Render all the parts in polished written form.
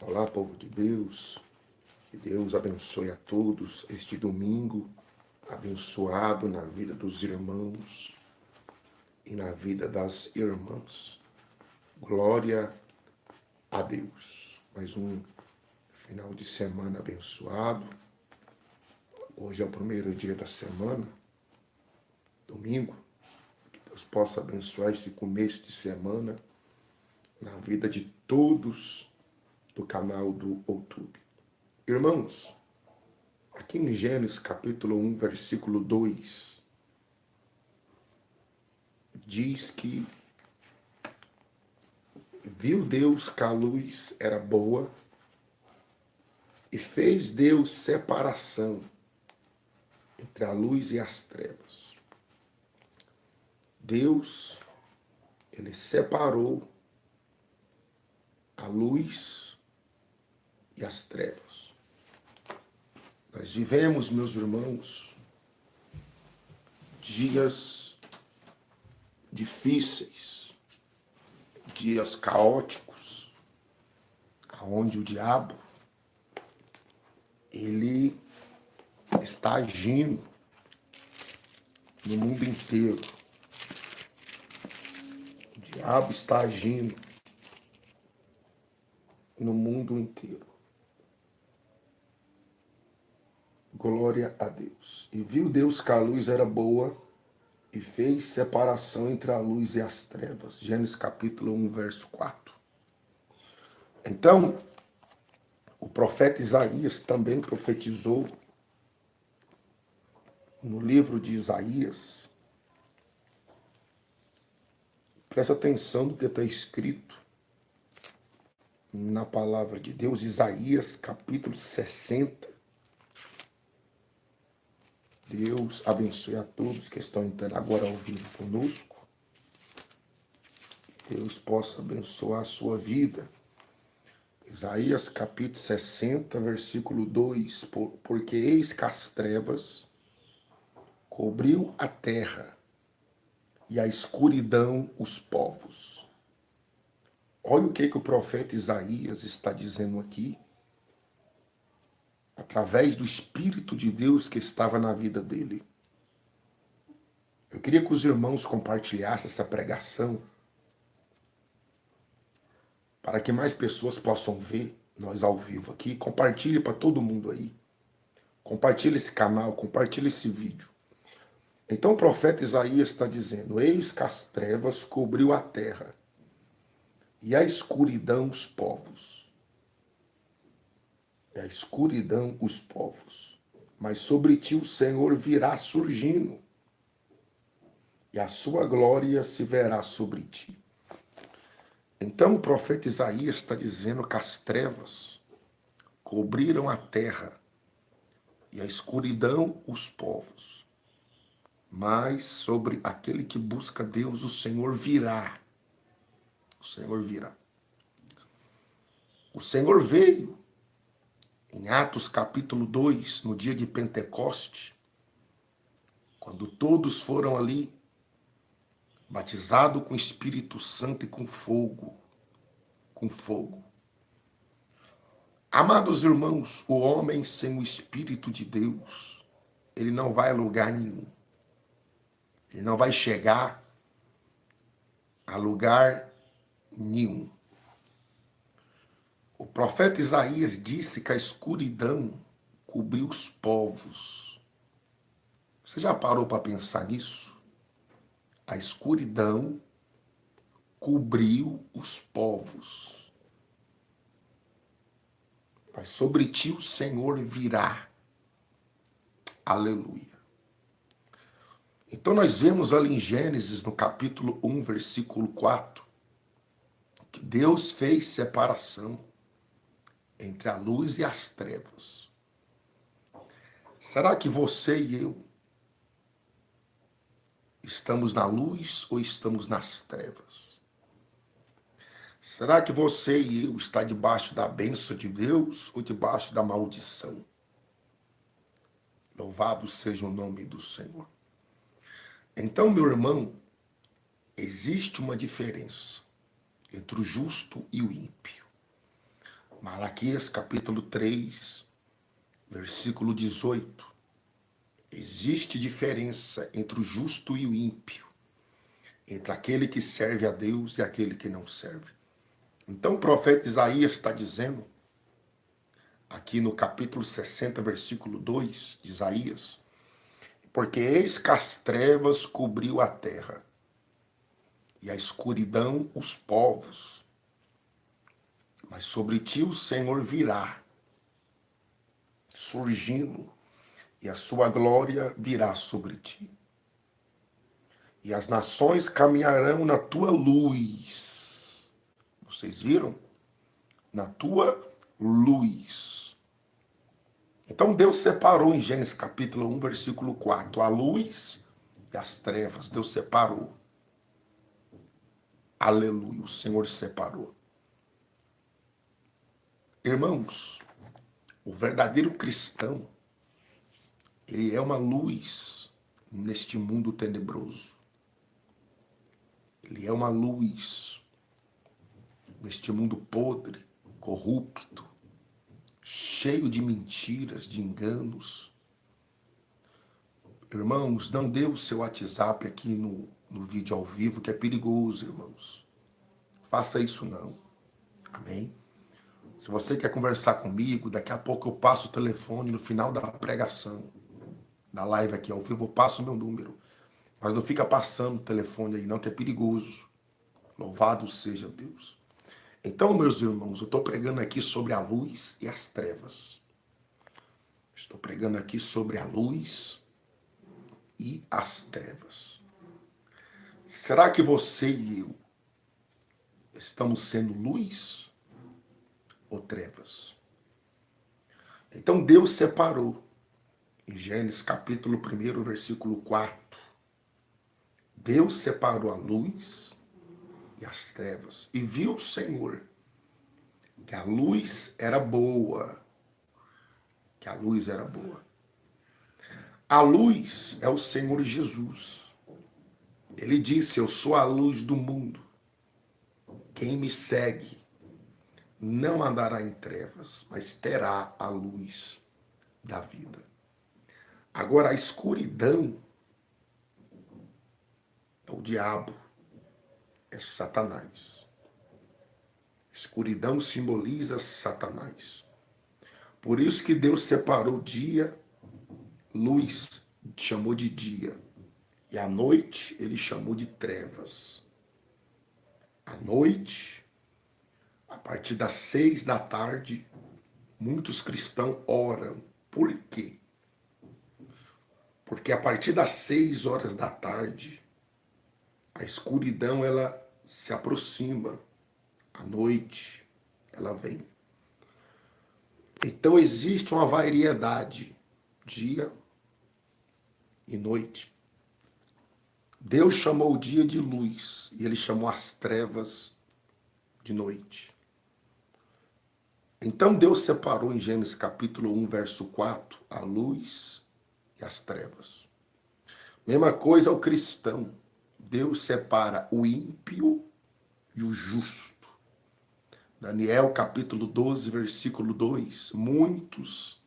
Olá, povo de Deus. Que Deus abençoe a todos este domingo abençoado na vida dos irmãos e na vida das irmãs. Glória a Deus. Mais um final de semana abençoado. Hoje é o primeiro dia da semana, domingo. Que Deus possa abençoar esse começo de semana na vida de todos do canal do YouTube. Irmãos, aqui em Gênesis capítulo 1, versículo 2, diz que viu Deus que a luz era boa e fez Deus separação entre a luz e as trevas. Deus, ele separou a luz e as trevas. Nós vivemos, meus irmãos, dias difíceis, dias caóticos, onde o diabo ele está agindo no mundo inteiro. O diabo está agindo no mundo inteiro. Glória a Deus. E viu Deus que a luz era boa e fez separação entre a luz e as trevas. Gênesis capítulo 1, verso 4. Então, o profeta Isaías também profetizou no livro de Isaías. Presta atenção no que está escrito na palavra de Deus, Isaías capítulo 60. Deus abençoe a todos que estão entrando agora ao vivo conosco. Deus possa abençoar a sua vida. Isaías capítulo 60, versículo 2. Porque eis que as trevas cobriu a terra e a escuridão os povos. Olha o que o profeta Isaías está dizendo aqui, através do Espírito de Deus que estava na vida dele. Eu queria que os irmãos compartilhassem essa pregação para que mais pessoas possam ver nós ao vivo aqui. Compartilhe para todo mundo aí. Compartilhe esse canal, compartilhe esse vídeo. Então o profeta Isaías está dizendo: eis que as trevas cobriu a terra e a escuridão os povos. E a escuridão os povos. Mas sobre ti o Senhor virá surgindo, e a sua glória se verá sobre ti. Então o profeta Isaías está dizendo que as trevas cobriram a terra e a escuridão os povos. Mas sobre aquele que busca Deus, o Senhor virá. O Senhor virá. O Senhor veio em Atos capítulo 2, no dia de Pentecoste, quando todos foram ali batizados com o Espírito Santo e com fogo. Com fogo. Amados irmãos, o homem sem o Espírito de Deus, ele não vai a lugar nenhum. Ele não vai chegar a lugar nenhum. O profeta Isaías disse que a escuridão cobriu os povos. Você já parou para pensar nisso? A escuridão cobriu os povos. Mas sobre ti o Senhor virá. Aleluia. Então nós vemos ali em Gênesis, no capítulo 1, versículo 4, que Deus fez separação entre a luz e as trevas. Será que você e eu estamos na luz ou estamos nas trevas? Será que você e eu está debaixo da bênção de Deus ou debaixo da maldição? Louvado seja o nome do Senhor. Então, meu irmão, existe uma diferença entre o justo e o ímpio. Malaquias capítulo 3, versículo 18. Existe diferença entre o justo e o ímpio, entre aquele que serve a Deus e aquele que não serve. Então o profeta Isaías está dizendo, aqui no capítulo 60, versículo 2 de Isaías, porque eis que as trevas cobriu a terra, e a escuridão os povos, mas sobre ti o Senhor virá, surgindo, e a sua glória virá sobre ti. E as nações caminharão na tua luz. Vocês viram? Na tua luz. Então Deus separou em Gênesis capítulo 1, versículo 4, a luz e as trevas. Deus separou. Aleluia, o Senhor separou. Irmãos, o verdadeiro cristão, ele é uma luz neste mundo tenebroso. Ele é uma luz neste mundo podre, corrupto, cheio de mentiras, de enganos. Irmãos, não dê o seu WhatsApp aqui no vídeo ao vivo, que é perigoso, irmãos. Faça isso não. Amém? Se você quer conversar comigo, daqui a pouco eu passo o telefone no final da pregação, da live aqui ao vivo, eu passo o meu número. Mas não fica passando o telefone aí não, que é perigoso. Louvado seja Deus. Então, meus irmãos, eu estou pregando aqui sobre a luz e as trevas. Estou pregando aqui sobre a luz e as trevas. Será que você e eu estamos sendo luz ou trevas? Então Deus separou, em Gênesis capítulo 1, versículo 4, Deus separou a luz e as trevas. E viu o Senhor que a luz era boa. Que a luz era boa. A luz é o Senhor Jesus. Ele disse, eu sou a luz do mundo. Quem me segue não andará em trevas, mas terá a luz da vida. Agora, a escuridão é o diabo, é Satanás. Escuridão simboliza Satanás. Por isso que Deus separou dia, luz, chamou de dia. E a noite ele chamou de trevas. À noite, a partir das 6 da tarde, muitos cristãos oram. Por quê? Porque a partir das 6 horas da tarde, a escuridão ela se aproxima. À noite, ela vem. Então existe uma variedade, dia e noite. Deus chamou o dia de luz e ele chamou as trevas de noite. Então Deus separou em Gênesis capítulo 1, verso 4, a luz e as trevas. Mesma coisa ao cristão. Deus separa o ímpio e o justo. Daniel capítulo 12, versículo 2. Muitos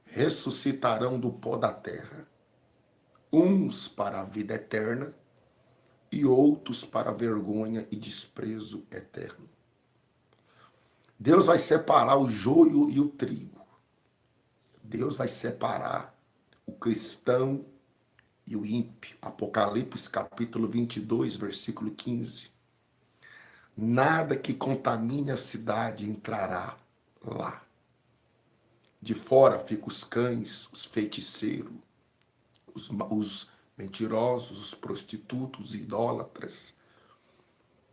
ressuscitarão do pó da terra, uns para a vida eterna e outros para a vergonha e desprezo eterno. Deus vai separar o joio e o trigo. Deus vai separar o cristão e o ímpio. Apocalipse capítulo 22, versículo 15. Nada que contamine a cidade entrará lá. De fora ficam os cães, os feiticeiros, os mentirosos, os prostitutos, os idólatras,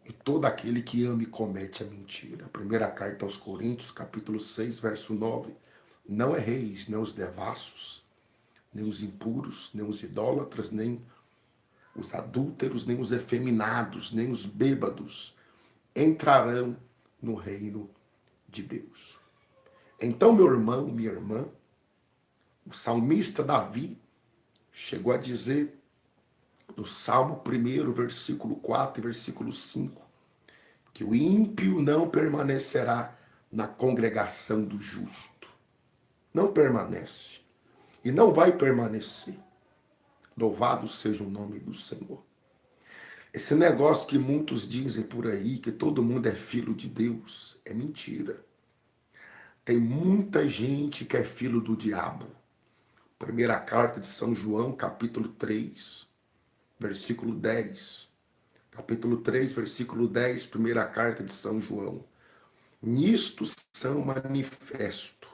e todo aquele que ama e comete a mentira. A primeira carta aos Coríntios, capítulo 6, verso 9. Não erreis, nem os devassos, nem os impuros, nem os idólatras, nem os adúlteros, nem os efeminados, nem os bêbados entrarão no reino de Deus. Então, meu irmão, minha irmã, o salmista Davi chegou a dizer no Salmo 1, versículo 4 e versículo 5, que o ímpio não permanecerá na congregação do justo. Não permanece. E não vai permanecer. Louvado seja o nome do Senhor. Esse negócio que muitos dizem por aí, que todo mundo é filho de Deus, é mentira. Tem muita gente que é filho do diabo. Primeira carta de São João, capítulo 3, versículo 10. Capítulo 3, versículo 10, primeira carta de São João. Nisto são manifestos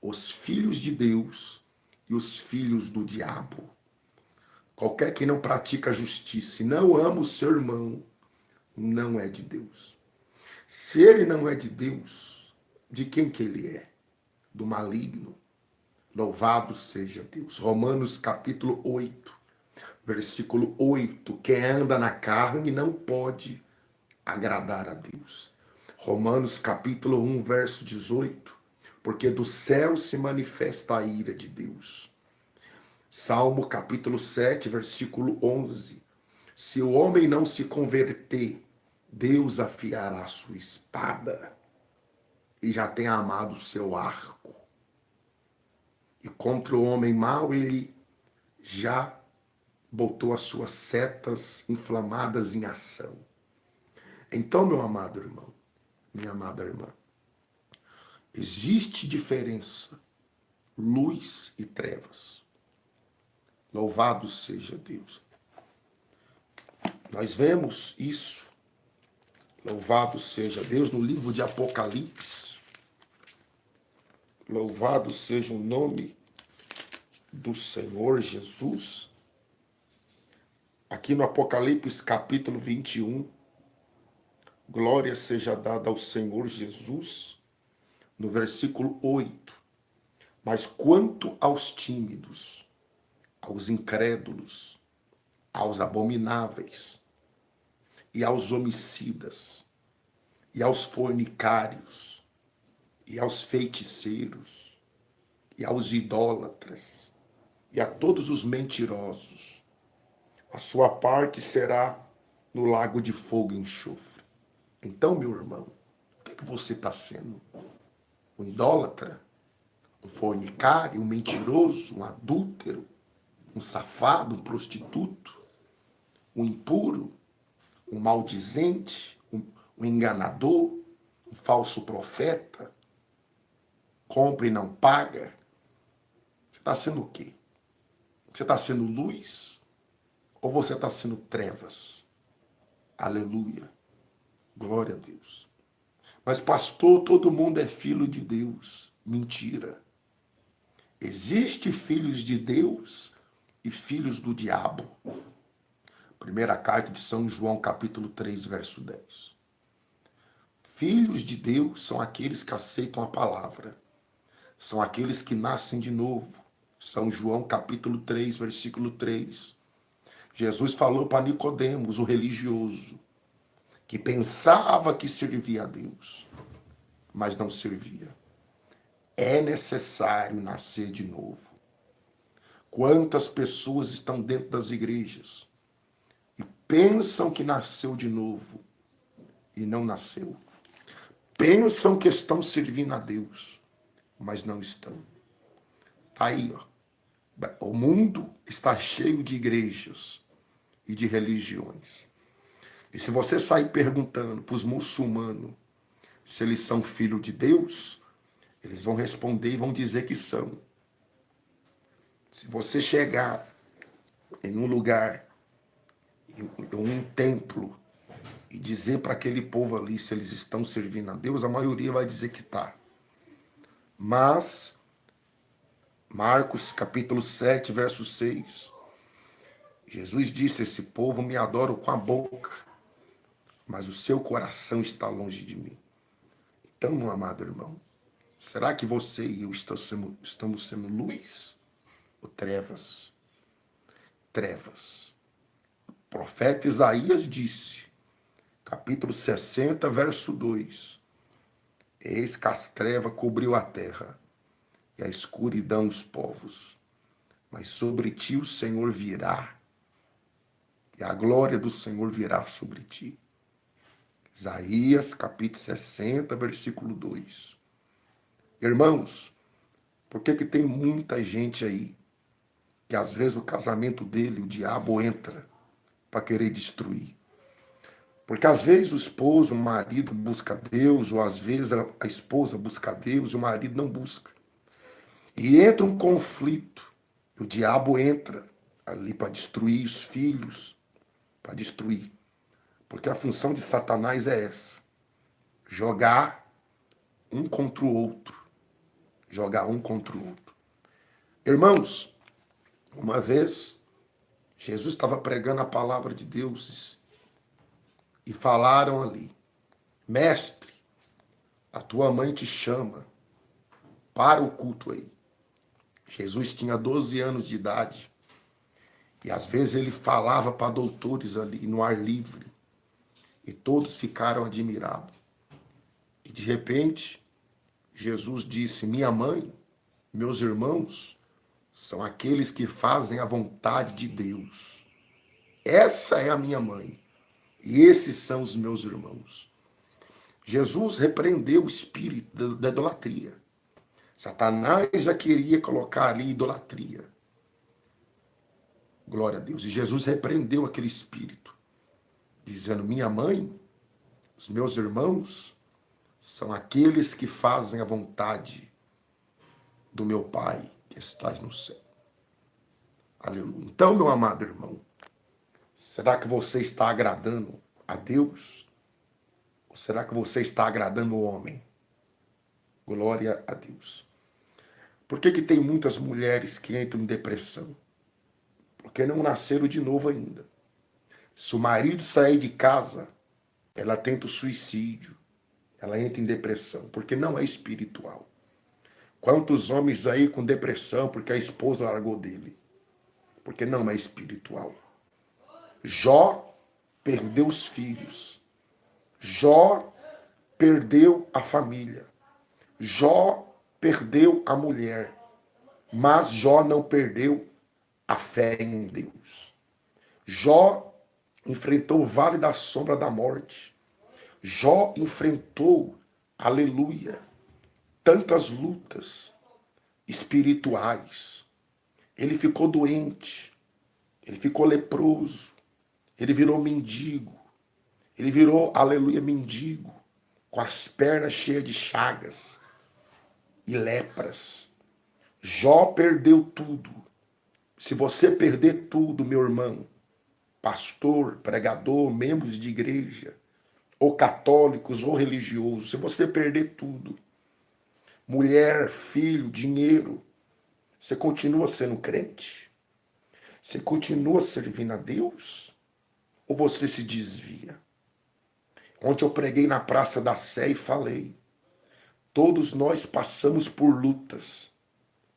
os filhos de Deus e os filhos do diabo. Qualquer que não pratica a justiça e não ama o seu irmão, não é de Deus. Se ele não é de Deus, de quem que ele é? Do maligno. Louvado seja Deus. Romanos capítulo 8, versículo 8. Quem anda na carne não pode agradar a Deus. Romanos capítulo 1, verso 18. Porque do céu se manifesta a ira de Deus. Salmo capítulo 7, versículo 11. Se o homem não se converter, Deus afiará a sua espada e já tem amado o seu arco. E contra o homem mau ele já botou as suas setas inflamadas em ação. Então, meu amado irmão, minha amada irmã, existe diferença, luz e trevas. Louvado seja Deus. Nós vemos isso, louvado seja Deus, no livro de Apocalipse. Louvado seja o nome do Senhor Jesus. Aqui no Apocalipse capítulo 21, glória seja dada ao Senhor Jesus, no versículo 8. Mas quanto aos tímidos, aos incrédulos, aos abomináveis, e aos homicidas, e aos fornicários, e aos feiticeiros, e aos idólatras, e a todos os mentirosos, a sua parte será no lago de fogo e enxofre. Então, meu irmão, o que você está sendo? Um idólatra? Um fornicário? Um mentiroso? Um adúltero? Um safado? Um prostituto? Um impuro? Um maldizente? Um enganador? Um falso profeta? Compra e não paga? Você está sendo o quê? Você está sendo luz? Ou você está sendo trevas? Aleluia. Glória a Deus. Mas, pastor, todo mundo é filho de Deus. Mentira. Existe filhos de Deus e filhos do diabo. Primeira carta de São João, capítulo 3, verso 10. Filhos de Deus são aqueles que aceitam a palavra. São aqueles que nascem de novo. São João, capítulo 3, versículo 3. Jesus falou para Nicodemos, o religioso, que pensava que servia a Deus, mas não servia. É necessário nascer de novo. Quantas pessoas estão dentro das igrejas e pensam que nasceu de novo e não nasceu. Pensam que estão servindo a Deus, mas não estão. Tá aí, ó. O mundo está cheio de igrejas e de religiões. E se você sair perguntando para os muçulmanos se eles são filhos de Deus, eles vão responder e vão dizer que são. Se você chegar em um lugar, em um templo, e dizer para aquele povo ali se eles estão servindo a Deus, a maioria vai dizer que está. Mas, Marcos capítulo 7, verso 6, Jesus disse, esse povo me adora com a boca, mas o seu coração está longe de mim. Então, meu amado irmão, será que você e eu estamos sendo luz ou trevas? Trevas. O profeta Isaías disse, capítulo 60, verso 2, eis que as trevas cobriu a terra e a escuridão os povos, mas sobre ti o Senhor virá, e a glória do Senhor virá sobre ti. Isaías, capítulo 60, versículo 2. Irmãos, por que que tem muita gente aí que às vezes o casamento dele, o diabo entra para querer destruir? Porque às vezes o esposo, o marido busca Deus, ou às vezes a esposa busca Deus e o marido não busca. E entra um conflito. O diabo entra ali para destruir os filhos, para destruir. Porque a função de Satanás é essa: jogar um contra o outro. Jogar um contra o outro. Irmãos, uma vez, Jesus estava pregando a palavra de Deus e falaram ali: Mestre, a tua mãe te chama para o culto aí. Jesus tinha 12 anos de idade e às vezes ele falava para doutores ali no ar livre e todos ficaram admirados. E de repente, Jesus disse: minha mãe, meus irmãos, são aqueles que fazem a vontade de Deus. Essa é a minha mãe e esses são os meus irmãos. Jesus repreendeu o espírito da idolatria. Satanás já queria colocar ali idolatria. Glória a Deus. E Jesus repreendeu aquele espírito, dizendo: minha mãe, os meus irmãos, são aqueles que fazem a vontade do meu Pai que estás no céu. Aleluia. Então, meu amado irmão, será que você está agradando a Deus? Ou será que você está agradando o homem? Glória a Deus. Por que que tem muitas mulheres que entram em depressão? Porque não nasceram de novo ainda. Se o marido sair de casa, ela tenta o suicídio. Ela entra em depressão, porque não é espiritual. Quantos homens aí com depressão porque a esposa largou dele? Porque não é espiritual. Jó perdeu os filhos. Jó perdeu a família. Jó perdeu a mulher. Mas Jó não perdeu a fé em Deus. Jó enfrentou o vale da sombra da morte. Jó enfrentou, aleluia, tantas lutas espirituais. Ele ficou doente, ele ficou leproso, ele virou mendigo, ele virou, aleluia, mendigo, com as pernas cheias de chagas e lepras. Jó perdeu tudo. Se você perder tudo, meu irmão, pastor, pregador, membros de igreja, ou católicos, ou religiosos, se você perder tudo, mulher, filho, dinheiro, você continua sendo crente? Você continua servindo a Deus? Ou você se desvia? Ontem eu preguei na Praça da Sé e falei: todos nós passamos por lutas,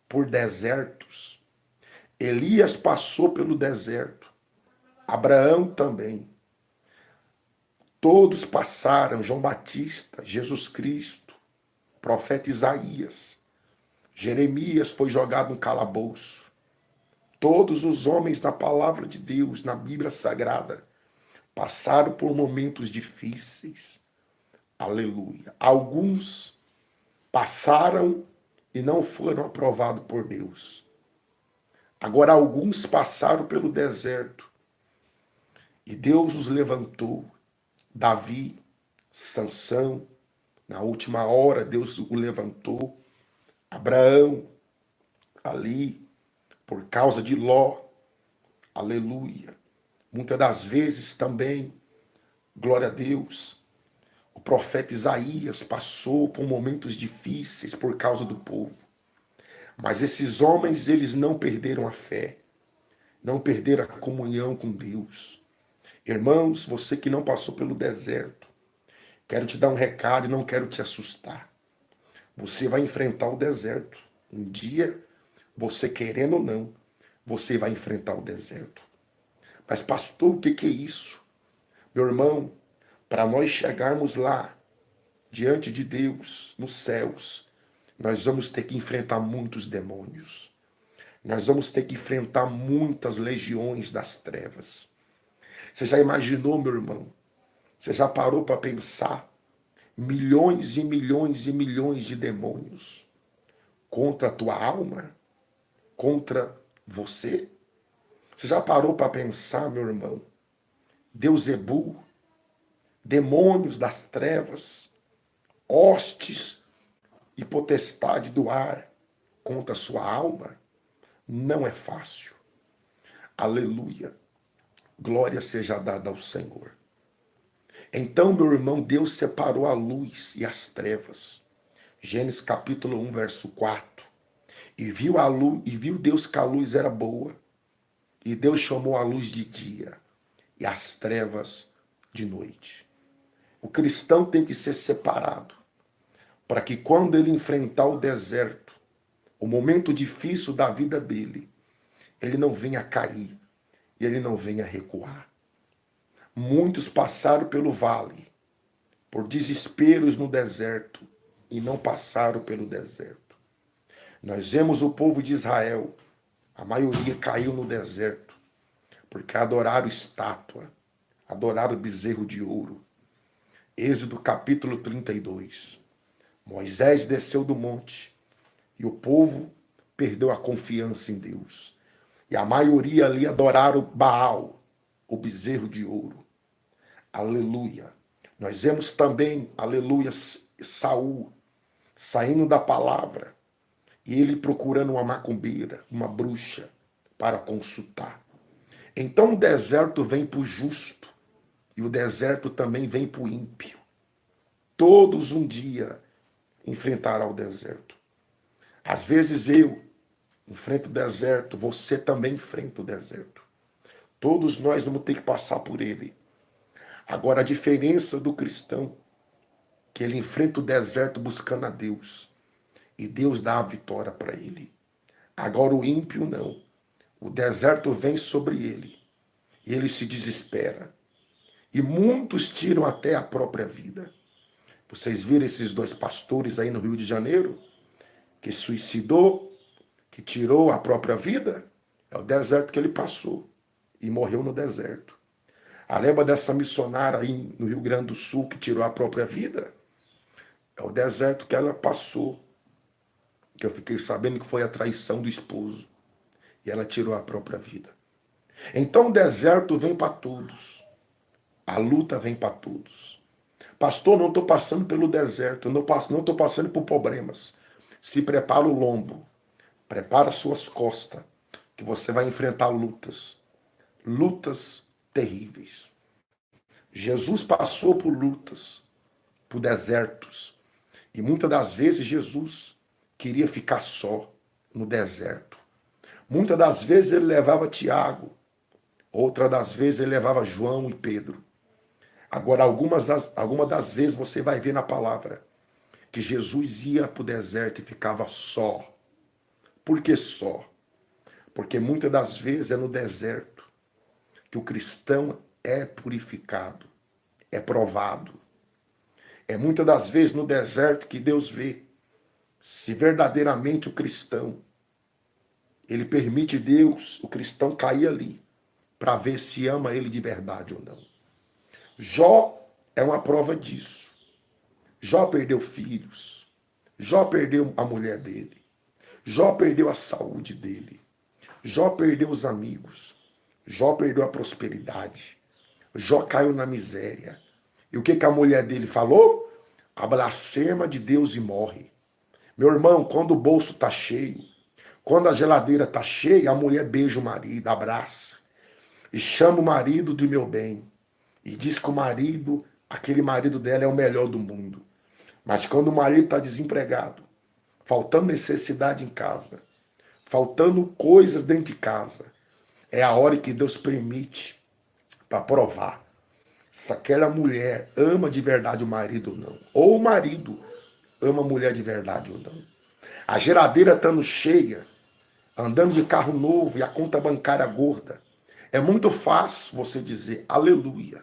por desertos. Elias passou pelo deserto. Abraão também. Todos passaram, João Batista, Jesus Cristo, profeta Isaías. Jeremias foi jogado no calabouço. Todos os homens da palavra de Deus, na Bíblia Sagrada, passaram por momentos difíceis. Aleluia. Alguns passaram e não foram aprovados por Deus. Agora alguns passaram pelo deserto e Deus os levantou. Davi, Sansão, na última hora Deus o levantou. Abraão, ali, por causa de Ló, aleluia. Muitas das vezes também, glória a Deus, o profeta Isaías passou por momentos difíceis por causa do povo. Mas esses homens, eles não perderam a fé, não perderam a comunhão com Deus. Irmãos, você que não passou pelo deserto, quero te dar um recado e não quero te assustar. Você vai enfrentar o deserto. Um dia, você querendo ou não, você vai enfrentar o deserto. Mas pastor, o que é isso? Meu irmão, para nós chegarmos lá, diante de Deus, nos céus, nós vamos ter que enfrentar muitos demônios. Nós vamos ter que enfrentar muitas legiões das trevas. Você já imaginou, meu irmão, Você já parou para pensar? Milhões e milhões e milhões de demônios contra a tua alma, contra você. Você já parou para pensar, meu irmão? Deusebu, demônios das trevas, hostes e potestade do ar contra a sua alma? Não é fácil. Aleluia. Glória seja dada ao Senhor. Então, meu irmão, Deus separou a luz e as trevas. Gênesis capítulo 1, verso 4. E viu a luz, e viu Deus que a luz era boa. E Deus chamou a luz de dia e as trevas de noite. O cristão tem que ser separado para que quando ele enfrentar o deserto, o momento difícil da vida dele, ele não venha cair e ele não venha recuar. Muitos passaram pelo vale, por desesperos no deserto, e não passaram pelo deserto. Nós vemos o povo de Israel, a maioria caiu no deserto, porque adoraram estátua, adoraram bezerro de ouro. Êxodo capítulo 32. Moisés desceu do monte, e o povo perdeu a confiança em Deus. E a maioria ali adoraram Baal, o bezerro de ouro. Aleluia. Nós vemos também, aleluia, Saul saindo da palavra e ele procurando uma macumbeira, uma bruxa, para consultar. Então o deserto vem para o justo e o deserto também vem para o ímpio. Todos um dia enfrentarão o deserto. Às vezes eu enfrento o deserto, você também enfrenta o deserto. Todos nós vamos ter que passar por ele. Agora, a diferença do cristão, que ele enfrenta o deserto buscando a Deus, e Deus dá a vitória para ele. Agora, o ímpio não. O deserto vem sobre ele, e ele se desespera. E muitos tiram até a própria vida. Vocês viram esses dois pastores aí no Rio de Janeiro, que suicidou, que tirou a própria vida? É o deserto que ele passou, e morreu no deserto. Lembra dessa missionária aí no Rio Grande do Sul que tirou a própria vida? É o deserto que ela passou. Que eu fiquei sabendo que foi a traição do esposo. E ela tirou a própria vida. Então o deserto vem para todos. A luta vem para todos. Pastor, não estou passando pelo deserto. Não estou passando por problemas. Se prepara o lombo. Prepara suas costas. Que você vai enfrentar lutas. Lutas terríveis. Jesus passou por lutas, por desertos. E muitas das vezes Jesus queria ficar só no deserto. Muitas das vezes ele levava Tiago. Outras das vezes ele levava João e Pedro. Agora, algumas das vezes você vai ver na palavra que Jesus ia para o deserto e ficava só. Por que só? Porque muitas das vezes é no deserto que o cristão é purificado, é provado. É muitas das vezes no deserto que Deus vê se verdadeiramente o cristão, ele permite Deus, o cristão, cair ali, para ver se ama ele de verdade ou não. Jó é uma prova disso. Jó perdeu filhos. Jó perdeu a mulher dele. Jó perdeu a saúde dele. Jó perdeu os amigos. Jó perdeu a prosperidade. Jó caiu na miséria. E o que a mulher dele falou? A blasfema de Deus e morre. Meu irmão, quando o bolso está cheio, quando a geladeira está cheia, a mulher beija o marido, abraça. E chama o marido de meu bem. E diz que o marido, aquele marido dela é o melhor do mundo. Mas quando o marido está desempregado, faltando necessidade em casa, faltando coisas dentro de casa, é a hora que Deus permite para provar se aquela mulher ama de verdade o marido ou não. Ou o marido ama a mulher de verdade ou não. A geladeira estando cheia, andando de carro novo e a conta bancária gorda, é muito fácil você dizer, aleluia,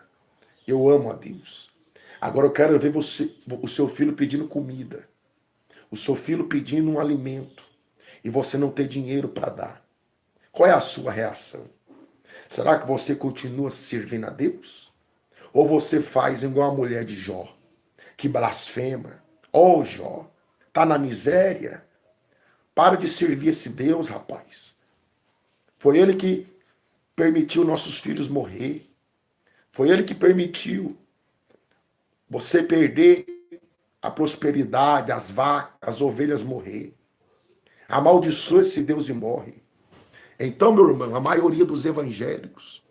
eu amo a Deus. Agora eu quero ver você, o seu filho pedindo comida, o seu filho pedindo um alimento, e você não ter dinheiro para dar. Qual é a sua reação? Será que você continua servindo a Deus? Ou você faz igual a mulher de Jó, que blasfema. Ó, Jó, tá na miséria? Para de servir esse Deus, rapaz. Foi ele que permitiu nossos filhos morrer. Foi ele que permitiu você perder a prosperidade, as vacas, as ovelhas morrer. Amaldiçoa esse Deus e morre. Então, meu irmão, a maioria dos evangélicos,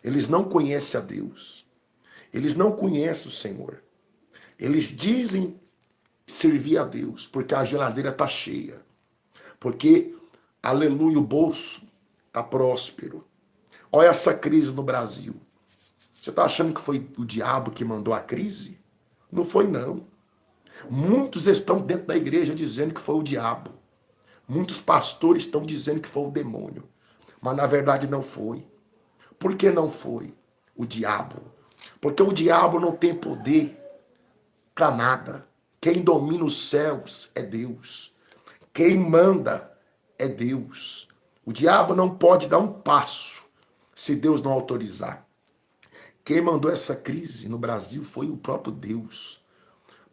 eles não conhecem a Deus. Eles não conhecem o Senhor. Eles dizem servir a Deus porque a geladeira está cheia. Porque, aleluia, o bolso está próspero. Olha essa crise no Brasil. Você está achando que foi o diabo que mandou a crise? Não foi, não. Muitos estão dentro da igreja dizendo que foi o diabo. Muitos pastores estão dizendo que foi o demônio. Mas na verdade não foi. Por que não foi o diabo? Porque o diabo não tem poder para nada. Quem domina os céus é Deus. Quem manda é Deus. O diabo não pode dar um passo se Deus não autorizar. Quem mandou essa crise no Brasil foi o próprio Deus.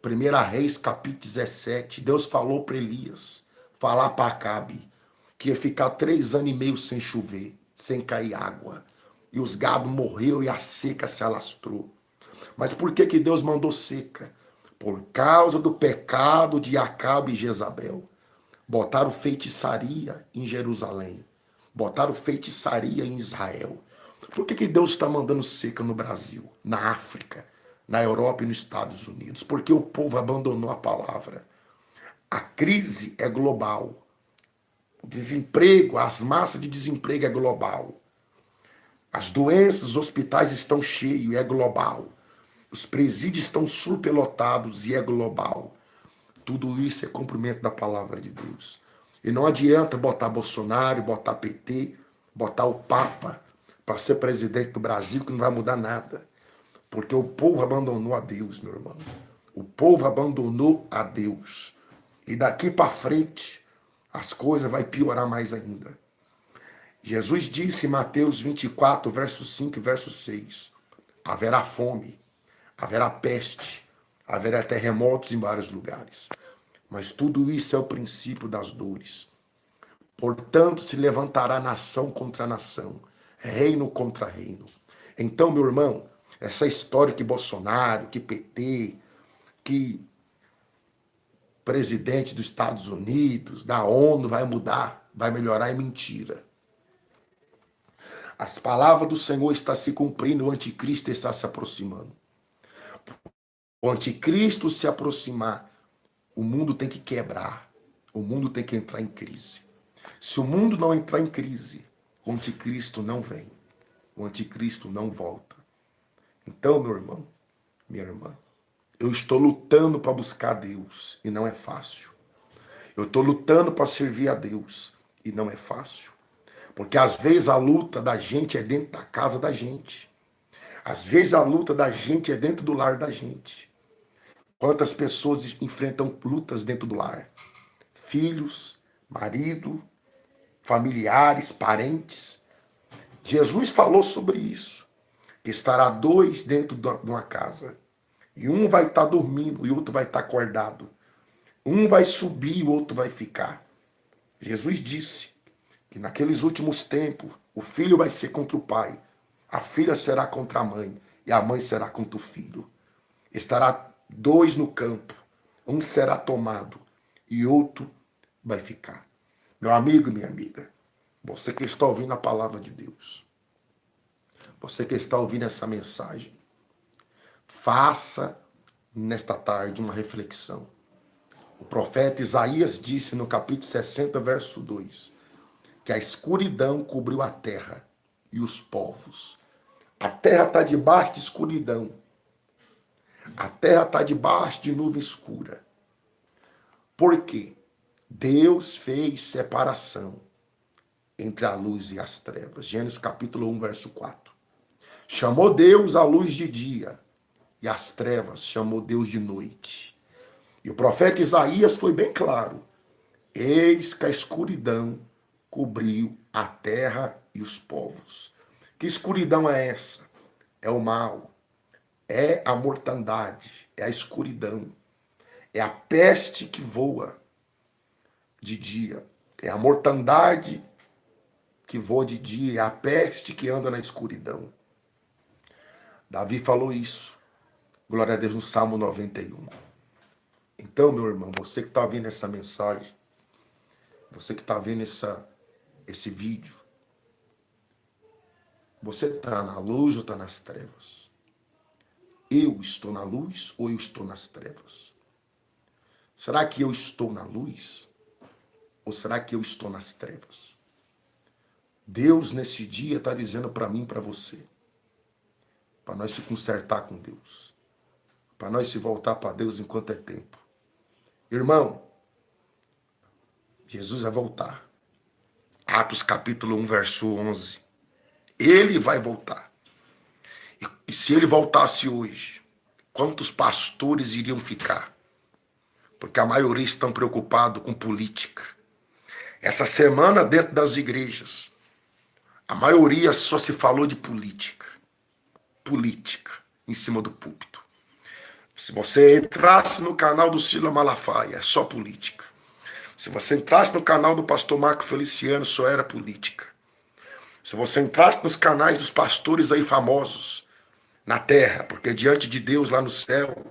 1 Reis, capítulo 17, Deus falou para Elias, falar para Acabe, que ia ficar 3 anos e meio sem chover, sem cair água. E os gados morreram e a seca se alastrou. Mas por que Deus mandou seca? Por causa do pecado de Acabe e Jezabel. Botaram feitiçaria em Jerusalém. Botaram feitiçaria em Israel. Por que Deus está mandando seca no Brasil, na África, na Europa e nos Estados Unidos? Porque o povo abandonou a palavra. A crise é global. O desemprego, as massas de desemprego é global. As doenças, os hospitais estão cheios e é global. Os presídios estão superlotados e é global. Tudo isso é cumprimento da palavra de Deus. E não adianta botar Bolsonaro, botar PT, botar o Papa para ser presidente do Brasil, que não vai mudar nada. Porque o povo abandonou a Deus, meu irmão. O povo abandonou a Deus. E daqui para frente, as coisas vão piorar mais ainda. Jesus disse em Mateus 24, verso 5 e verso 6, haverá fome, haverá peste, haverá terremotos em vários lugares. Mas tudo isso é o princípio das dores. Portanto, se levantará nação contra nação, reino contra reino. Então, meu irmão, essa história que Bolsonaro, que PT, que presidente dos Estados Unidos, da ONU vai mudar, vai melhorar, é mentira. As palavras do Senhor estão se cumprindo, o anticristo está se aproximando. O anticristo se aproximar, o mundo tem que quebrar, o mundo tem que entrar em crise. Se o mundo não entrar em crise, o anticristo não vem, o anticristo não volta. Então, meu irmão, minha irmã, eu estou lutando para buscar Deus e não é fácil. Eu estou lutando para servir a Deus e não é fácil. Porque às vezes a luta da gente é dentro da casa da gente. Às vezes a luta da gente é dentro do lar da gente. Quantas pessoas enfrentam lutas dentro do lar? Filhos, marido, familiares, parentes. Jesus falou sobre isso. Que estará 2 dentro de uma casa. E um vai estar dormindo e o outro vai estar acordado. Um vai subir e o outro vai ficar. Jesus disse que naqueles últimos tempos o filho vai ser contra o pai, a filha será contra a mãe e a mãe será contra o filho. Estará 2 no campo, um será tomado e outro vai ficar. Meu amigo e minha amiga, você que está ouvindo a palavra de Deus, você que está ouvindo essa mensagem, faça nesta tarde uma reflexão. O profeta Isaías disse no capítulo 60, verso 2, que a escuridão cobriu a terra e os povos. A terra está debaixo de escuridão. A terra está debaixo de nuvem escura. Por quê? Deus fez separação entre a luz e as trevas. Gênesis capítulo 1, verso 4. Chamou Deus a luz de dia e as trevas chamou Deus de noite. E o profeta Isaías foi bem claro. Eis que a escuridão cobriu a terra e os povos. Que escuridão é essa? É o mal, é a mortandade, é a escuridão, é a peste que voa de dia, é a mortandade que voa de dia, é a peste que anda na escuridão. Davi falou isso, glória a Deus, no Salmo 91. Então, meu irmão, você que está vendo essa mensagem, você que está vendo esse vídeo, você está na luz ou está nas trevas? Eu estou na luz ou eu estou nas trevas? Será que eu estou na luz ou será que eu estou nas trevas? Deus, nesse dia, está dizendo para mim e para você, para nós se consertar com Deus, para nós se voltar para Deus enquanto é tempo. Irmão, Jesus vai voltar. Atos capítulo 1, verso 11. Ele vai voltar. E se ele voltasse hoje, quantos pastores iriam ficar? Porque a maioria estão preocupados com política. Essa semana, dentro das igrejas, a maioria só se falou de política. Política em cima do púlpito. Se você entrasse no canal do Silas Malafaia, é só política. Se você entrasse no canal do pastor Marco Feliciano, só era política. Se você entrasse nos canais dos pastores aí famosos na terra, porque diante de Deus lá no céu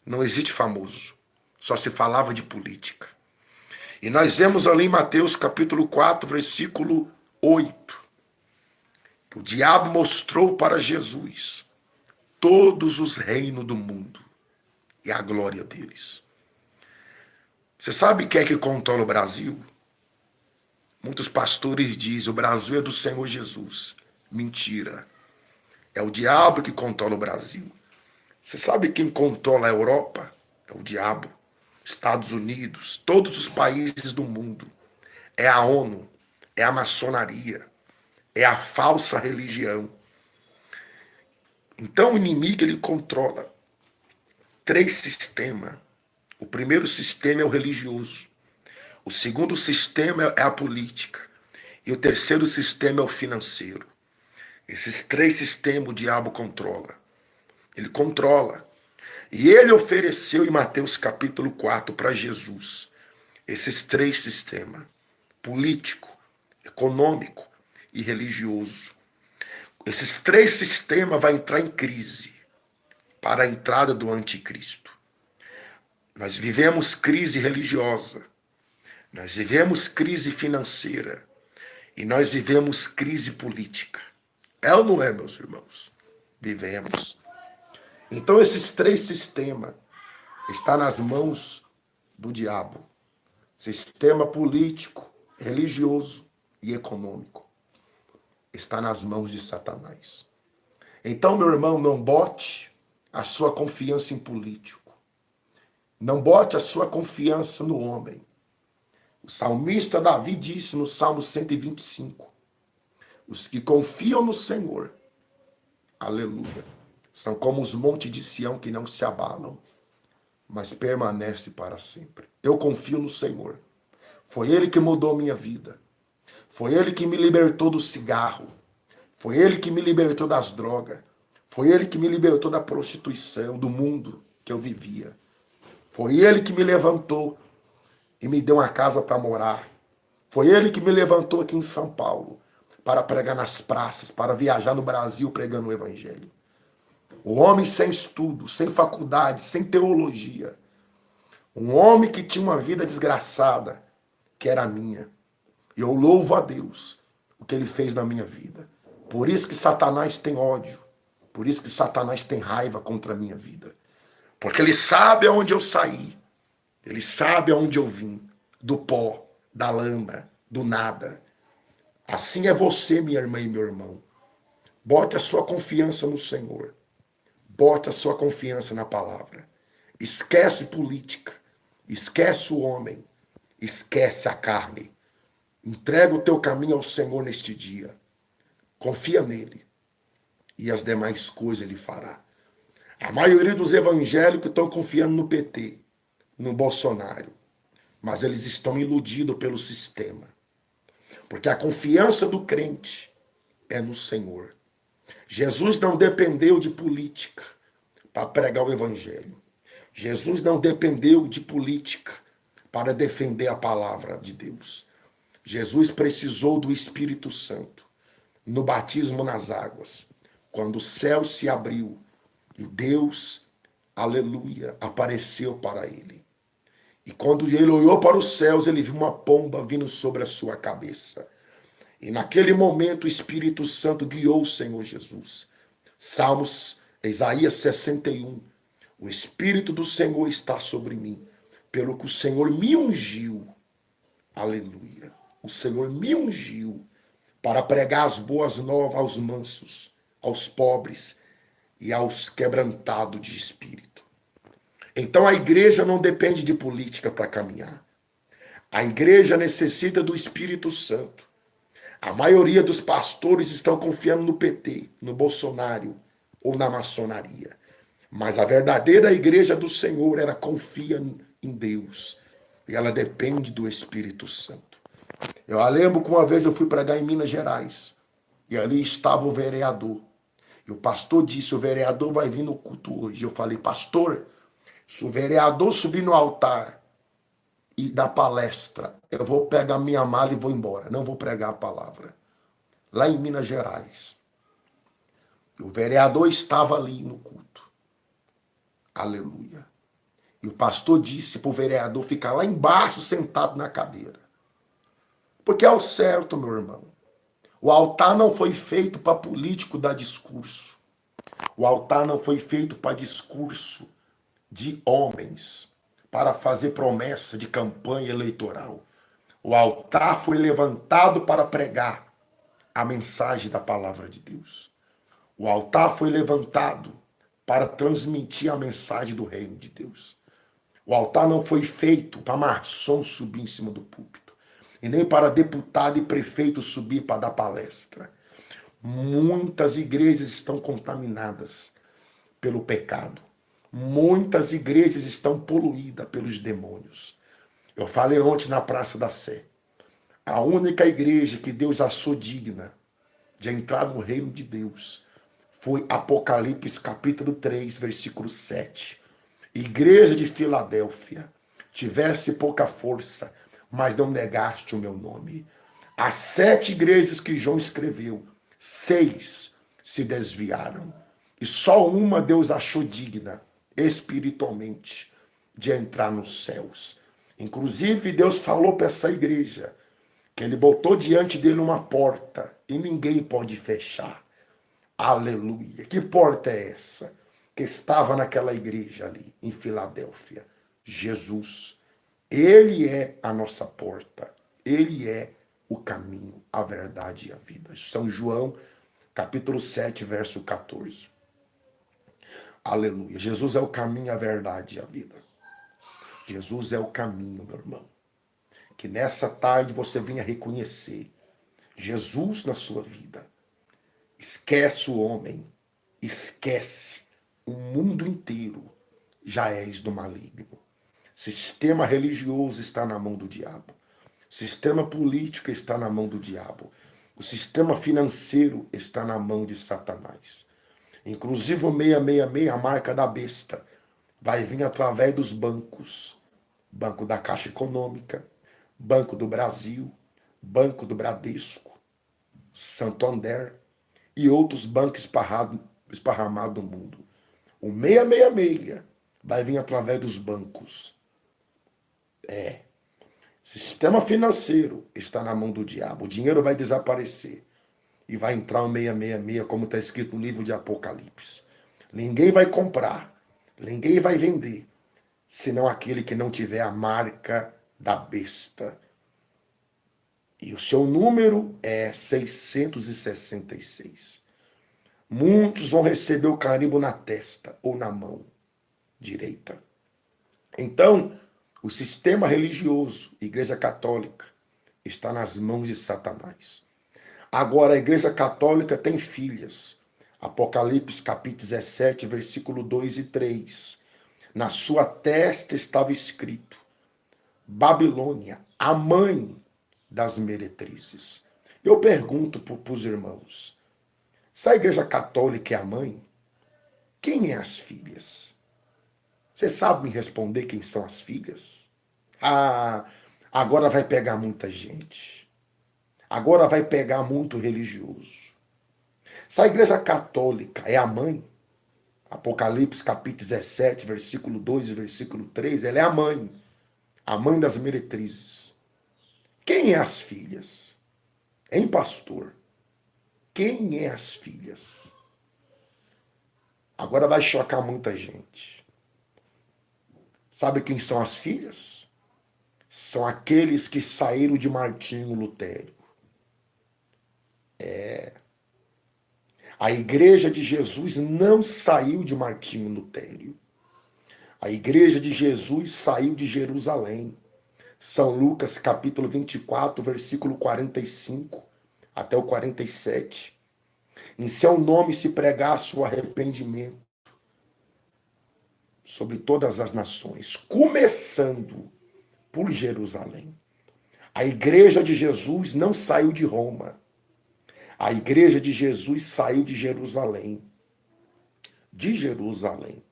não existe famoso, só se falava de política. E nós vemos ali em Mateus capítulo 4, versículo 8, que o diabo mostrou para Jesus todos os reinos do mundo e a glória deles. Você sabe quem é que controla o Brasil? Muitos pastores dizem, o Brasil é do Senhor Jesus. Mentira. É o diabo que controla o Brasil. Você sabe quem controla a Europa? É o diabo. Estados Unidos, todos os países do mundo. É a ONU, é a maçonaria, é a falsa religião. Então o inimigo, ele controla 3 sistemas. O primeiro sistema é o religioso. O segundo sistema é a política. E o terceiro sistema é o financeiro. Esses 3 sistemas o diabo controla. Ele controla. E ele ofereceu em Mateus capítulo 4 para Jesus esses 3 sistemas. Político, econômico e religioso. Esses 3 sistemas vão entrar em crise para a entrada do anticristo. Nós vivemos crise religiosa, nós vivemos crise financeira e nós vivemos crise política. É ou não é, meus irmãos? Vivemos. Então esses 3 sistemas estão nas mãos do diabo. Sistema político, religioso e econômico está nas mãos de Satanás. Então, meu irmão, não bote a sua confiança em político. Não bote a sua confiança no homem. O salmista Davi disse no Salmo 125, os que confiam no Senhor, aleluia, são como os montes de Sião que não se abalam, mas permanece para sempre. Eu confio no Senhor. Foi Ele que mudou minha vida. Foi Ele que me libertou do cigarro. Foi Ele que me libertou das drogas. Foi Ele que me libertou da prostituição, do mundo que eu vivia. Foi Ele que me levantou e me deu uma casa para morar. Foi Ele que me levantou aqui em São Paulo para pregar nas praças, para viajar no Brasil pregando o Evangelho. Um homem sem estudo, sem faculdade, sem teologia. Um homem que tinha uma vida desgraçada, que era a minha. E eu louvo a Deus o que Ele fez na minha vida. Por isso que Satanás tem ódio. Por isso que Satanás tem raiva contra a minha vida. Porque ele sabe aonde eu saí. Ele sabe aonde eu vim. Do pó, da lama, do nada. Assim é você, minha irmã e meu irmão. Bote a sua confiança no Senhor. Bote a sua confiança na palavra. Esquece política. Esquece o homem. Esquece a carne. Entrega o teu caminho ao Senhor neste dia. Confia nele. E as demais coisas ele fará. A maioria dos evangélicos estão confiando no PT, no Bolsonaro. Mas eles estão iludidos pelo sistema. Porque a confiança do crente é no Senhor. Jesus não dependeu de política. para pregar o evangelho. Jesus não dependeu de política para defender a palavra de Deus. Jesus precisou do Espírito Santo no batismo nas águas, quando o céu se abriu e Deus, aleluia, apareceu para ele. E quando ele olhou para os céus, ele viu uma pomba vindo sobre a sua cabeça. E naquele momento o Espírito Santo guiou o Senhor Jesus. Isaías 61. O Espírito do Senhor está sobre mim, pelo que o Senhor me ungiu. Aleluia. O Senhor me ungiu para pregar as boas novas aos mansos, aos pobres e aos quebrantados de espírito. Então a igreja não depende de política para caminhar. A igreja necessita do Espírito Santo. A maioria dos pastores estão confiando no PT, no Bolsonaro ou na maçonaria. Mas a verdadeira igreja do Senhor, ela confia em Deus. E ela depende do Espírito Santo. Eu lembro que uma vez eu fui pregar em Minas Gerais. E ali estava o vereador. E o pastor disse, o vereador vai vir no culto hoje. Eu falei, pastor, se o vereador subir no altar e dar palestra, eu vou pegar minha mala e vou embora. Não vou pregar a palavra. Lá em Minas Gerais. E o vereador estava ali no culto. Aleluia. E o pastor disse para o vereador ficar lá embaixo, sentado na cadeira. Porque é o certo, meu irmão. O altar não foi feito para político dar discurso. O altar não foi feito para discurso de homens, para fazer promessa de campanha eleitoral. O altar foi levantado para pregar a mensagem da palavra de Deus. O altar foi levantado para transmitir a mensagem do reino de Deus. O altar não foi feito para maçom subir em cima do púlpito. E nem para deputado e prefeito subir para dar palestra. Muitas igrejas estão contaminadas pelo pecado. Muitas igrejas estão poluídas pelos demônios. Eu falei ontem na Praça da Sé. A única igreja que Deus achou digna de entrar no reino de Deus foi Apocalipse capítulo 3, versículo 7. Igreja de Filadélfia, tivesse pouca força, mas não negaste o meu nome. As 7 igrejas que João escreveu, 6 se desviaram. E só uma Deus achou digna, espiritualmente, de entrar nos céus. Inclusive, Deus falou para essa igreja que ele botou diante dele uma porta e ninguém pode fechar. Aleluia. Que porta é essa que estava naquela igreja ali, em Filadélfia? Jesus. Ele é a nossa porta. Ele é o caminho, a verdade e a vida. São João, capítulo 7, verso 14. Aleluia. Jesus é o caminho, a verdade e a vida. Jesus é o caminho, meu irmão. Que nessa tarde você venha reconhecer Jesus na sua vida. Esquece o homem. Esquece o mundo inteiro. Já és do maligno. Sistema religioso está na mão do diabo. Sistema político está na mão do diabo. O sistema financeiro está na mão de Satanás. Inclusive o 666, a marca da besta, vai vir através dos bancos. Banco da Caixa Econômica, Banco do Brasil, Banco do Bradesco, Santander e outros bancos esparramados no mundo. O 666 vai vir através dos bancos. Sistema financeiro está na mão do diabo. O dinheiro vai desaparecer. E vai entrar o 666, como está escrito no livro de Apocalipse. Ninguém vai comprar. Ninguém vai vender. Senão aquele que não tiver a marca da besta. E o seu número é 666. Muitos vão receber o carimbo na testa ou na mão direita. Então, o sistema religioso, Igreja Católica, está nas mãos de Satanás. Agora, a Igreja Católica tem filhas. Apocalipse capítulo 17, versículo 2 e 3. Na sua testa estava escrito: Babilônia, a mãe das meretrizes. Eu pergunto para os irmãos, se a Igreja Católica é a mãe, Quem é as filhas? Você sabe me responder quem são as filhas? Ah, agora vai pegar muita gente. Agora vai pegar muito religioso. Se a igreja católica é a mãe, Apocalipse capítulo 17, versículo 2 e versículo 3, ela é a mãe das meretrizes. Quem é as filhas? Hein, pastor? Quem é as filhas? Agora vai chocar muita gente. Sabe quem são as filhas? São aqueles que saíram de Martinho Lutero. A igreja de Jesus não saiu de Martinho Lutero. A igreja de Jesus saiu de Jerusalém. São Lucas capítulo 24, versículo 45 até o 47. Em seu nome se pregasse o arrependimento sobre todas as nações, começando por Jerusalém. A igreja de Jesus não saiu de Roma. A igreja de Jesus saiu de Jerusalém. De Jerusalém.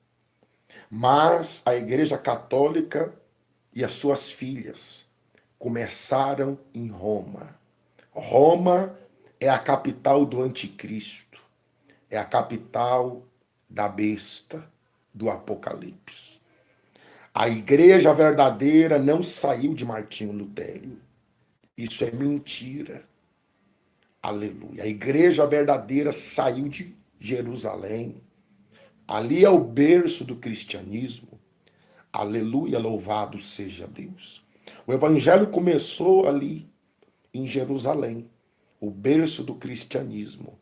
Mas a igreja católica e as suas filhas começaram em Roma. Roma é a capital do anticristo. É a capital da besta do Apocalipse. A igreja verdadeira não saiu de Martinho Lutero. Isso é mentira. Aleluia. A igreja verdadeira saiu de Jerusalém. Ali é o berço do cristianismo. Aleluia, louvado seja Deus. O evangelho começou ali em Jerusalém, o berço do cristianismo.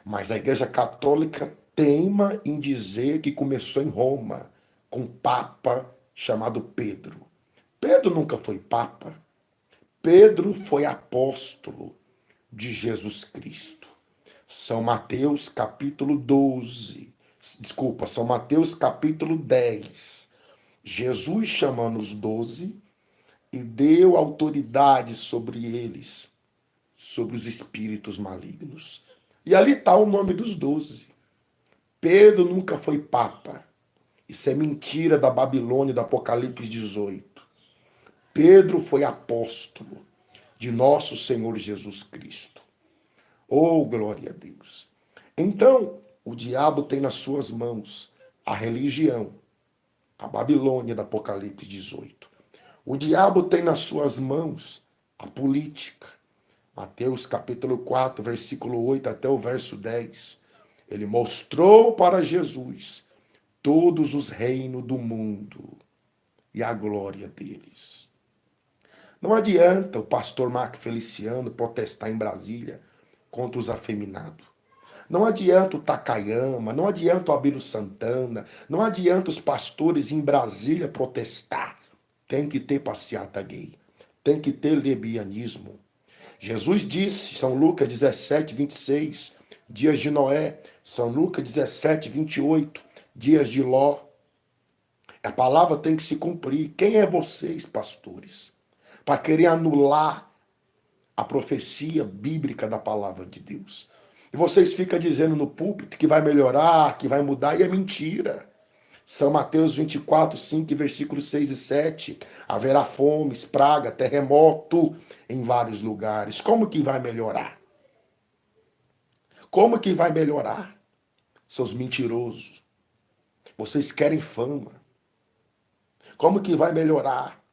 Mas a igreja católica teima em dizer que começou em Roma, com um papa chamado Pedro. Pedro nunca foi papa. Pedro foi apóstolo de Jesus Cristo. São Mateus capítulo 12. Desculpa, São Mateus capítulo 10. Jesus chamando os 12 e deu autoridade sobre eles, sobre os espíritos malignos. E ali está o nome dos 12. Pedro nunca foi papa. Isso é mentira da Babilônia, do Apocalipse 18. Pedro foi apóstolo de nosso Senhor Jesus Cristo. Oh, glória a Deus. Então, o diabo tem nas suas mãos a religião, a Babilônia do Apocalipse 18. O diabo tem nas suas mãos a política. Mateus capítulo 4, versículo 8 até o verso 10. Ele mostrou para Jesus todos os reinos do mundo e a glória deles. Não adianta o pastor Marco Feliciano protestar em Brasília contra os afeminados. Não adianta o Takayama, não adianta o Abílio Santana, não adianta os pastores em Brasília protestar. Tem que ter passeata gay, tem que ter lesbianismo. Jesus disse, São Lucas 17, 26, dias de Noé, São Lucas 17, 28, dias de Ló. A palavra tem que se cumprir. Quem é vocês, pastores, para querer anular a profecia bíblica da palavra de Deus? E vocês ficam dizendo no púlpito que vai melhorar, que vai mudar, e é mentira. São Mateus 24, 5, versículos 6 e 7. Haverá fomes, praga, terremoto em vários lugares. Como que vai melhorar? Como que vai melhorar? Seus mentirosos. Vocês querem fama. Como que vai melhorar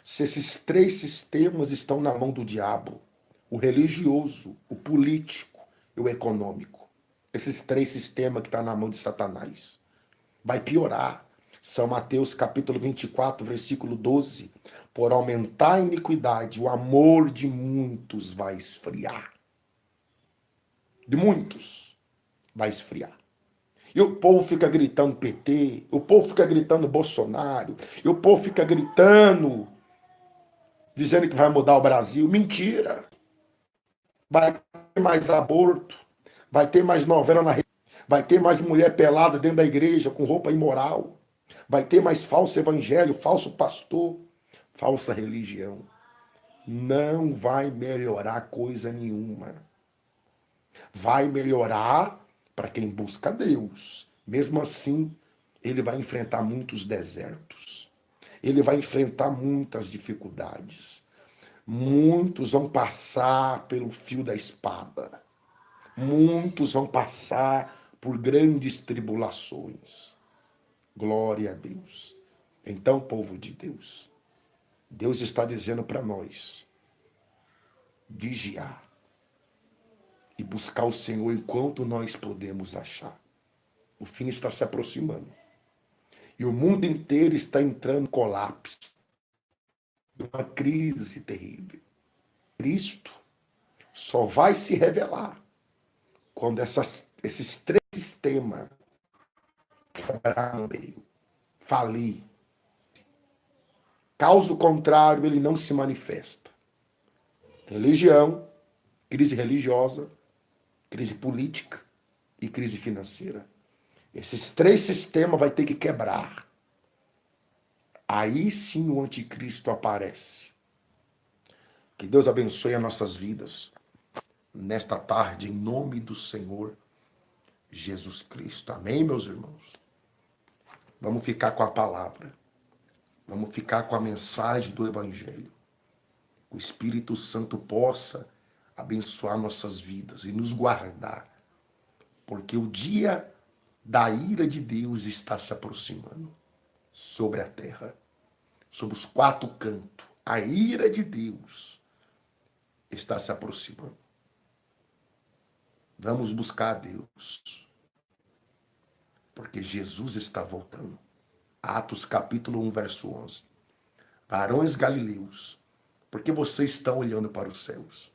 se esses três sistemas estão na mão do diabo? O religioso, o político e o econômico. Esses três sistemas que estão na mão de Satanás. Vai piorar. São Mateus capítulo 24, versículo 12. Por aumentar a iniquidade, o amor de muitos vai esfriar. De muitos vai esfriar. E o povo fica gritando PT, o povo fica gritando Bolsonaro, e o povo fica gritando, dizendo que vai mudar o Brasil. Mentira. Vai ter mais aborto, vai ter mais novela na rede, vai ter mais mulher pelada dentro da igreja com roupa imoral, vai ter mais falso evangelho, falso pastor, falsa religião. Não vai melhorar coisa nenhuma. Vai melhorar para quem busca Deus. Mesmo assim, ele vai enfrentar muitos desertos. Ele vai enfrentar muitas dificuldades. Muitos vão passar pelo fio da espada. Muitos vão passar por grandes tribulações. Glória a Deus. Então, povo de Deus, Deus está dizendo para nós vigiar e buscar o Senhor enquanto nós podemos achar. O fim está se aproximando. E o mundo inteiro está entrando em colapso, uma crise terrível. Cristo só vai se revelar quando esses três sistemas quebrar no meio, falir. Caso contrário, ele não se manifesta. Religião, crise religiosa, crise política e crise financeira. Esses três sistemas vai ter que quebrar. Aí sim o anticristo aparece. Que Deus abençoe as nossas vidas nesta tarde, em nome do Senhor Jesus Cristo. Amém, meus irmãos? Vamos ficar com a palavra. Vamos ficar com a mensagem do Evangelho. O Espírito Santo possa abençoar nossas vidas e nos guardar. Porque o dia da ira de Deus está se aproximando sobre a terra, sobre os quatro cantos. A ira de Deus está se aproximando. Vamos buscar a Deus, porque Jesus está voltando. Atos capítulo 1, verso 11. Varões galileus, por que vocês estão olhando para os céus?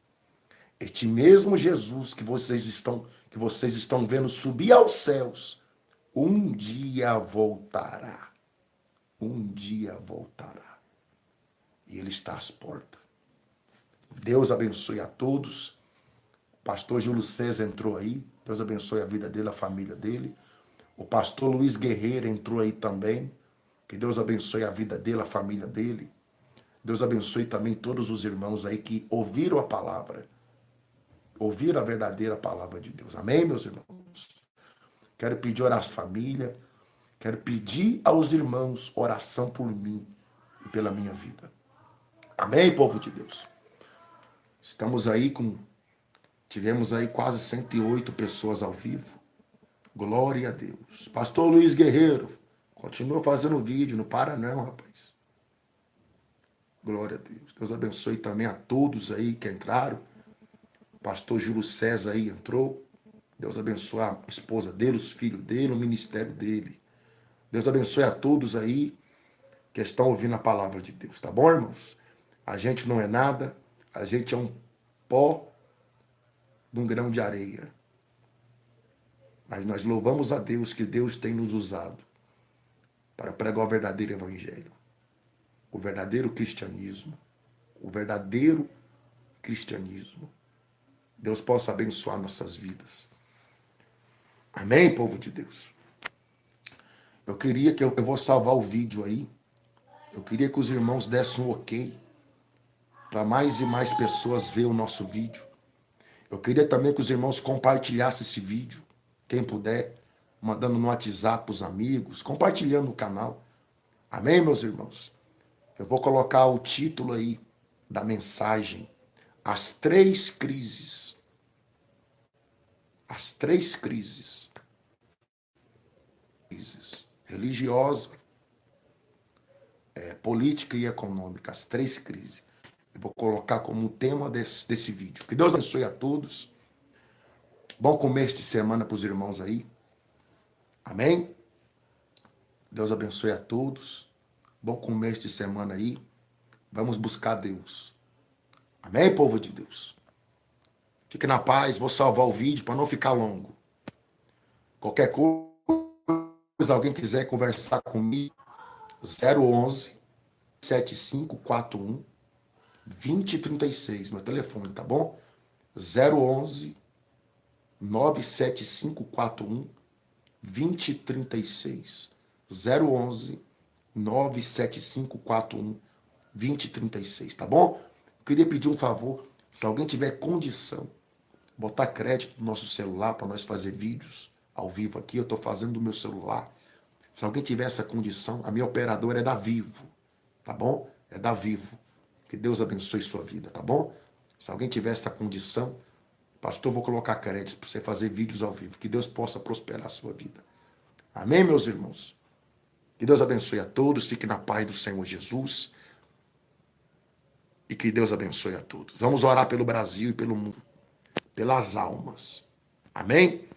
Este mesmo Jesus que vocês estão vendo subir aos céus, um dia voltará. Um dia voltará. E ele está às portas. Deus abençoe a todos. O pastor Júlio César entrou aí. Deus abençoe a vida dele, a família dele. O pastor Luiz Guerreiro entrou aí também. Que Deus abençoe a vida dele, a família dele. Deus abençoe também todos os irmãos aí que ouviram a palavra. Ouviram a verdadeira palavra de Deus. Amém, meus irmãos? Quero pedir oração à família. Quero pedir aos irmãos oração por mim e pela minha vida. Amém, povo de Deus? Estamos aí tivemos aí quase 108 pessoas ao vivo. Glória a Deus. Pastor Luiz Guerreiro, continua fazendo vídeo, não para não, rapaz. Glória a Deus. Deus abençoe também a todos aí que entraram. Pastor Júlio César aí entrou. Deus abençoe a esposa dele, os filhos dele, o ministério dele. Deus abençoe a todos aí que estão ouvindo a palavra de Deus. Tá bom, irmãos? A gente não é nada. A gente é um pó de um grão de areia. Mas nós louvamos a Deus que Deus tem nos usado para pregar o verdadeiro evangelho. O verdadeiro cristianismo. O verdadeiro cristianismo. Deus possa abençoar nossas vidas. Amém, povo de Deus? Eu queria que eu vou salvar o vídeo aí. Eu queria que os irmãos dessem um ok para mais e mais pessoas ver o nosso vídeo. Eu queria também que os irmãos compartilhassem esse vídeo, quem puder, mandando no WhatsApp para os amigos, compartilhando o canal. Amém, meus irmãos? Eu vou colocar o título aí da mensagem, As Três Crises. As três crises. Religiosa, política e econômica. As três crises. Eu vou colocar como tema desse vídeo. Que Deus abençoe a todos. Bom começo de semana para os irmãos aí. Amém? Deus abençoe a todos. Bom começo de semana aí. Vamos buscar Deus. Amém, povo de Deus? Fique na paz. Vou salvar o vídeo para não ficar longo. Qualquer coisa, alguém quiser conversar comigo, 011 7541 2036, meu telefone, tá bom? 011 97541 2036. 011 97541 2036, tá bom? Eu queria pedir um favor, se alguém tiver condição, botar crédito no nosso celular para nós fazer vídeos, ao vivo aqui, eu estou fazendo do meu celular. Se alguém tiver essa condição, a minha operadora é da Vivo, tá bom? É da Vivo. Que Deus abençoe sua vida, tá bom? Se alguém tiver essa condição, pastor, vou colocar créditos para você fazer vídeos ao vivo. Que Deus possa prosperar a sua vida. Amém, meus irmãos? Que Deus abençoe a todos. Fique na paz do Senhor Jesus. E que Deus abençoe a todos. Vamos orar pelo Brasil e pelo mundo. Pelas almas. Amém?